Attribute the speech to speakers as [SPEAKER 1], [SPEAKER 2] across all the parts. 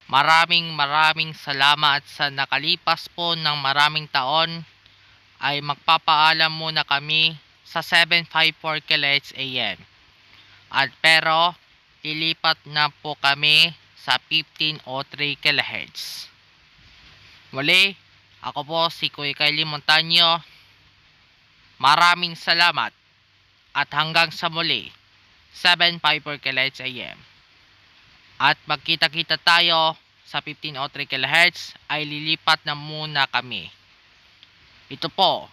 [SPEAKER 1] Maraming salamat sa nakalipas po ng maraming taon ay magpapaalam muna kami sa 754 kHz AM. At pero lilipat na po kami sa 1503 kHz. Muli, ako po si Kuya Kylie Montaño. Maraming salamat at hanggang sa muli, 754 kHz AM. At magkita-kita tayo sa 1503 kHz ay lilipat na muna kami. Ito po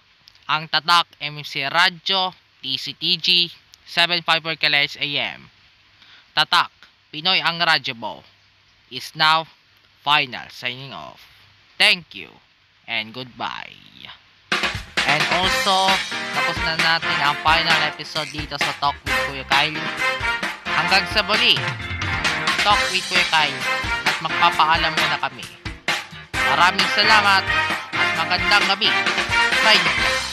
[SPEAKER 1] ang Tatak MMC Radyo DCTG 754 kHz AM. Tatak, Pinoy ang radyo mo is now final signing off. Thank you and goodbye. And also, tapos na natin ang final episode dito sa Talk with Kuya Kylie. Hanggang sa muli, Talk with Kuya Kylie at magpapaalam muna kami. Maraming salamat at magandang gabi sa inyo lahat.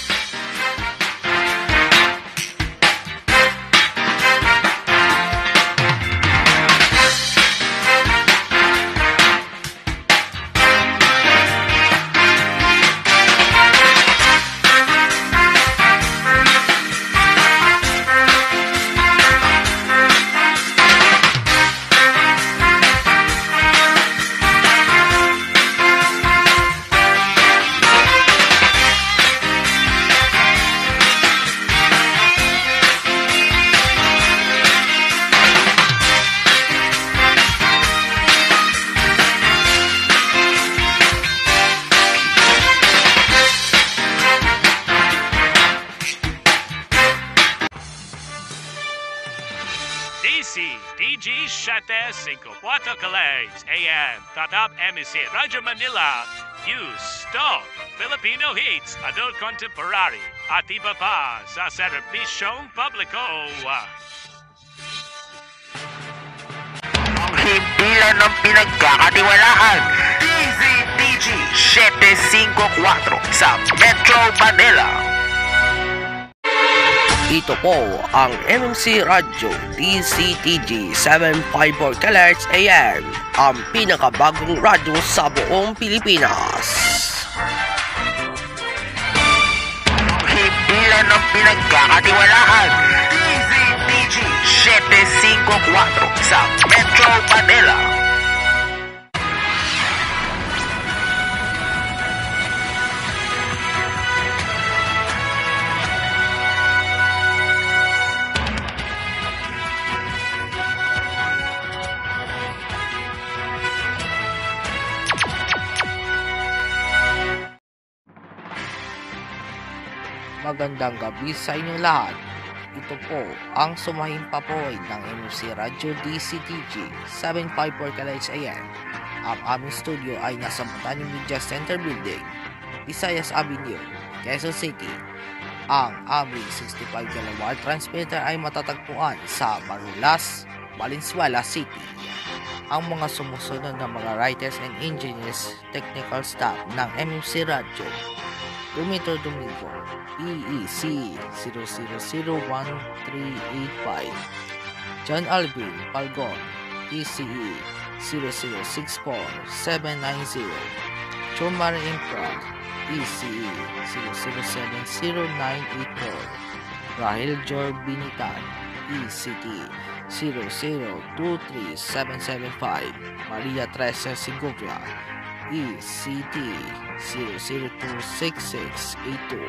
[SPEAKER 2] DCTG 754 kHz AM Tatak MMC Radyo Manila. News, Talk, Filipino Hits, Adult Contemporary at iba pa sa serbisyong publiko.
[SPEAKER 3] Ang himpilan ng pinagkakatiwalaan, DCTG 754 sa Metro Manila.
[SPEAKER 4] Ito po ang MMC Radyo DCTG 754 kHz AM, ang pinakabagong radyo sa buong Pilipinas.
[SPEAKER 3] Ang himpilan ng pinagkakatiwalaan, DCTG 754 sa Metro Manila.
[SPEAKER 1] Magandang gabi sa inyong lahat. Ito po ang sumahimpapoy ng MMC Radyo DCTG 754 kHz AM. Ang aming studio ay nasa Montaño Media Center Building, Visayas Avenue, Quezon City. Ang aming 65 kW transmitter ay matatagpuan sa Marulas, Valenzuela City. Ang mga sumusunod na mga writers and engineers, technical staff ng MMC Radyo: Domingo Domingo, EEC 0001-385, John Alvin Palgon, ECE 0064790, John Marie Imprag, ECE 0070984, Rahel Jor Binitan, ECT 0023775, Maria Teresa Segovia, ECT 0026682,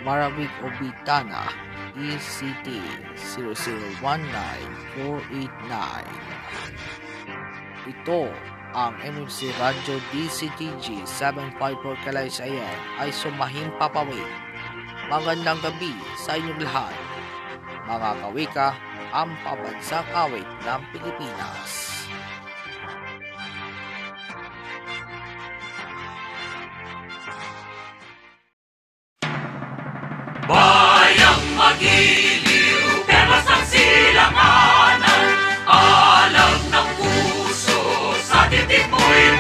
[SPEAKER 1] Maravik Obitana, ECT 0019489. Ito ang MMC Radyo DCTG 754 kHz AM ay sumahimpapawid. Magandang gabi sa inyong lahat. Mga kawika, ang pabansang awit ng Pilipinas.
[SPEAKER 5] Bayang magiliw, perlas ng silanganan, alam ng puso, sa titik mo'y